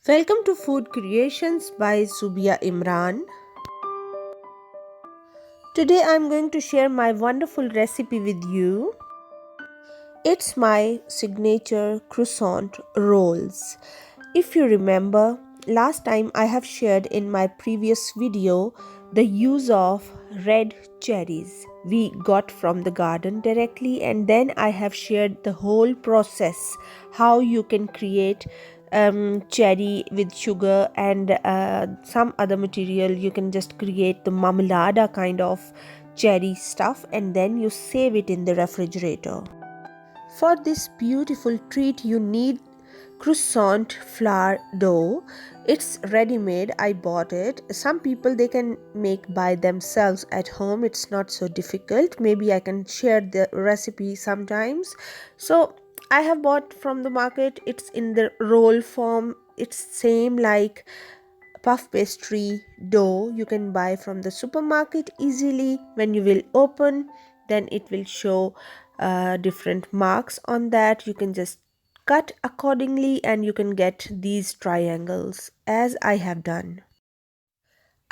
Welcome to Food Creations by Zubia Imran. Today I'm going to share my wonderful recipe with you. It's my signature croissant rolls. If you remember, last time I have shared in my previous video the use of red cherries we got from the garden directly, and then I have shared the whole process how you can create cherry with sugar and some other material. You can just create the marmalade kind of cherry stuff and then you save it in the refrigerator. For this beautiful treat, you need croissant flour dough. It's ready made. I bought it. Some people they can make by themselves at home. It's not so difficult. Maybe I can share the recipe sometimes. So I have bought from the market. It's in the roll form. It's same like puff pastry dough you can buy from the supermarket easily. When you will open, then it will show different marks on that. You can just cut accordingly and you can get these triangles as I have done.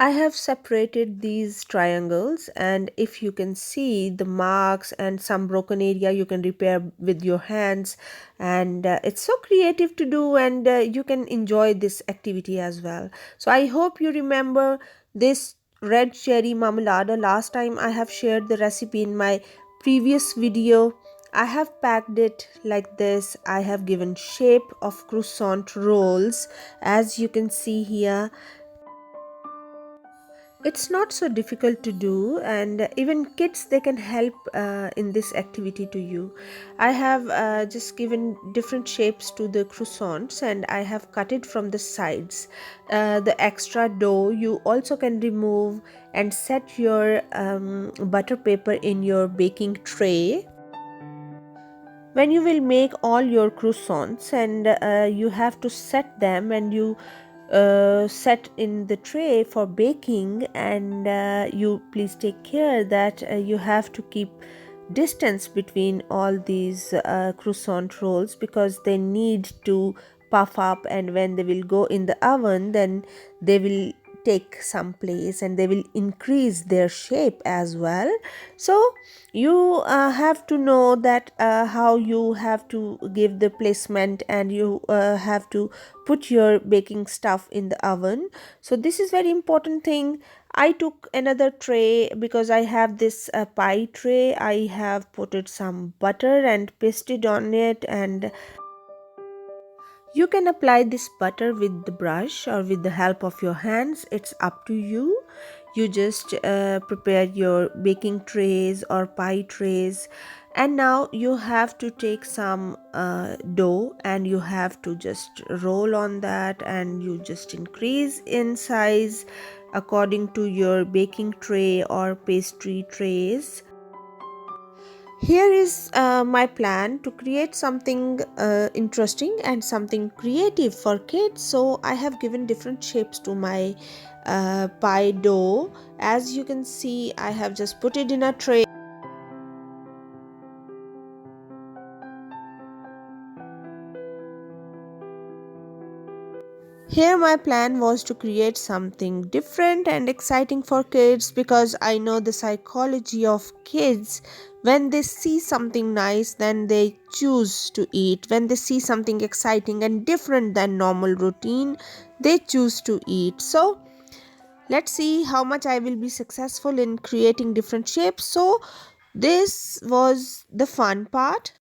I have separated these triangles, and if you can see the marks and some broken area, you can repair with your hands, and it's so creative to do, and you can enjoy this activity as well. So I hope you remember this red cherry marmalade. Last time I have shared the recipe in my previous video. I have packed it like this. I have given shape of croissant rolls as you can see here. It's not so difficult to do, and even kids they can help in this activity to you. I have just given different shapes to the croissants and I have cut it from the sides. The extra dough you also can remove and set your butter paper in your baking tray. When you will make all your croissants, and you have to set them, and you set in the tray for baking, and you please take care that you have to keep distance between all these croissant rolls because they need to puff up, and when they will go in the oven then they will take some place and they will increase their shape as well. So you have to know that how you have to give the placement, and you have to put your baking stuff in the oven. So this is very important thing. I took another tray because I have this pie tray. I have put it some butter and pasted on it, and you can apply this butter with the brush or with the help of your hands. It's up to you. You just prepare your baking trays or pie trays, and now you have to take some dough and you have to just roll on that, and you just increase in size according to your baking tray or pastry trays. Here is my plan to create something interesting and something creative for kids. So I have given different shapes to my pie dough. As you can see, I have just put it in a tray. Here, my plan was to create something different and exciting for kids because I know the psychology of kids. When they see something nice, then they choose to eat. When they see something exciting and different than normal routine, they choose to eat. So, let's see how much I will be successful in creating different shapes. So, this was the fun part.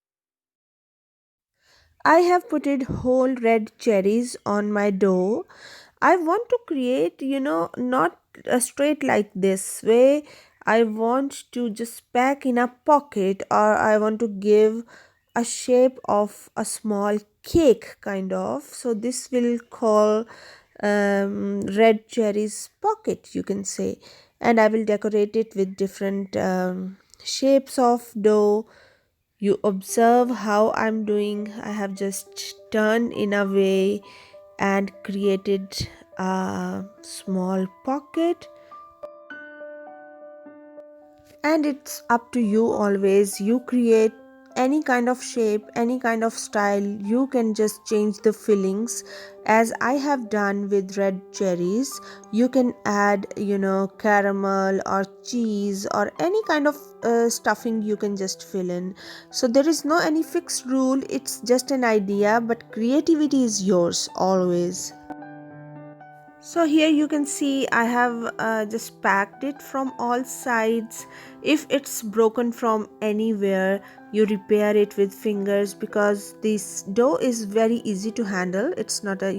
I have put it whole red cherries on my dough. I want to create, not a straight like this way. I want to just pack in a pocket, or I want to give a shape of a small cake kind of. So this will call red cherries pocket, you can say. And I will decorate it with different shapes of dough. You observe how I'm doing. I have just turned in a way and created a small pocket, and it's up to you always. You create any kind of shape, any kind of style. You can just change the fillings as I have done with red cherries. You can add, caramel or cheese or any kind of stuffing you can just fill in. So there is no any fixed rule, it's just an idea, but creativity is yours always. So here you can see I have just packed it from all sides. If it's broken from anywhere, you repair it with fingers, because this dough is very easy to handle. It's not a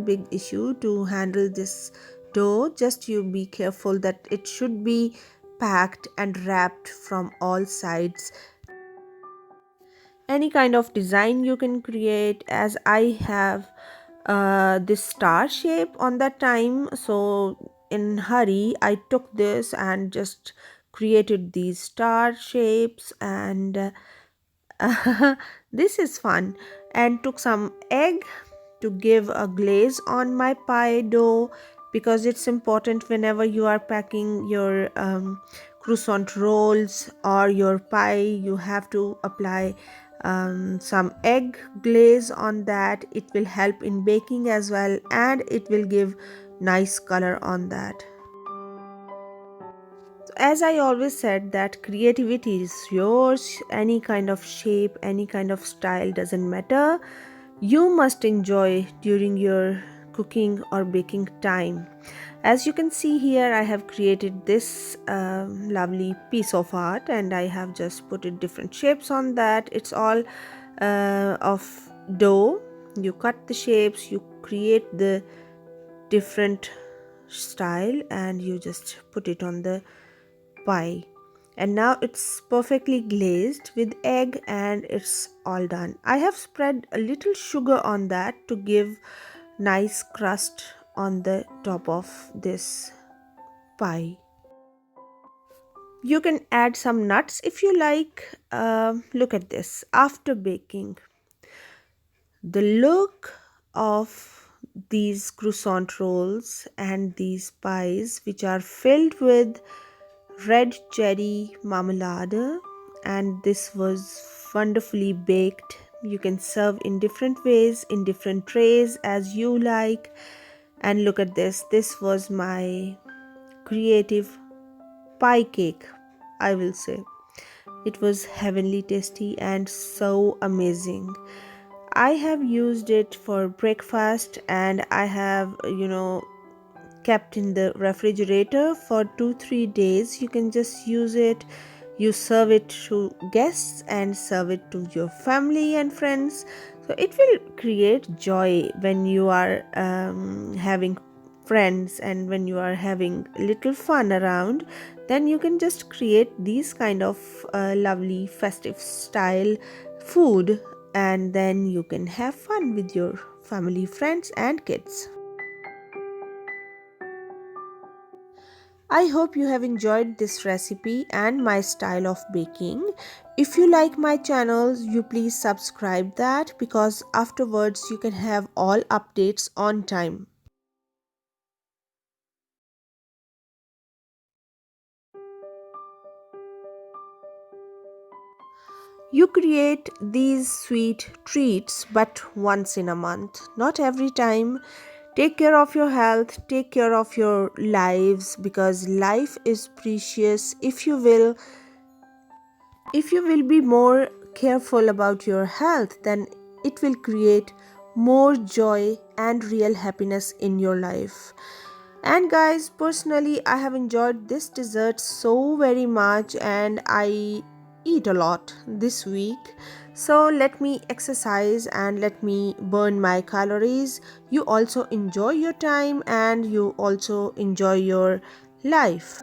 big issue to handle this dough. Just you be careful that it should be packed and wrapped from all sides. Any kind of design you can create, as I have this star shape on that time, so in hurry I took this and just created these star shapes, and this is fun. And took some egg to give a glaze on my pie dough, because it's important whenever you are packing your croissant rolls or your pie, you have to apply some egg glaze on that. It will help in baking as well, and it will give nice color on that. As I always said, that creativity is yours. Any kind of shape, any kind of style, doesn't matter. You must enjoy during your cooking or baking time. As you can see here, I have created this lovely piece of art, and I have just put it different shapes on that. It's all of dough. You cut the shapes, you create the different style, and you just put it on the pie. And now it's perfectly glazed with egg, and it's all done. I have spread a little sugar on that to give nice crust on the top of this pie. You can add some nuts if you like. Look at this after baking. The look of these croissant rolls and these pies, which are filled with red cherry marmalade, and this was wonderfully baked. You can serve in different ways, in different trays as you like. And look at this was my creative pie cake, I will say. It was heavenly tasty and so amazing. I have used it for breakfast, and I have kept in the refrigerator for 2-3 days. You can just use it. You serve it to guests and serve it to your family and friends. So it will create joy when you are having friends, and when you are having little fun around. Then you can just create these kind of lovely festive style food, and then you can have fun with your family, friends and kids. I hope you have enjoyed this recipe and my style of baking. If you like my channel, you please subscribe that, because afterwards you can have all updates on time. You create these sweet treats but once in a month, not every time. Take care of your health, take care of your lives, because life is precious. If you will be more careful about your health, then it will create more joy and real happiness in your life. And guys, personally, I have enjoyed this dessert so very much, and I eat a lot this week. So let me exercise and let me burn my calories. You also enjoy your time, and you also enjoy your life.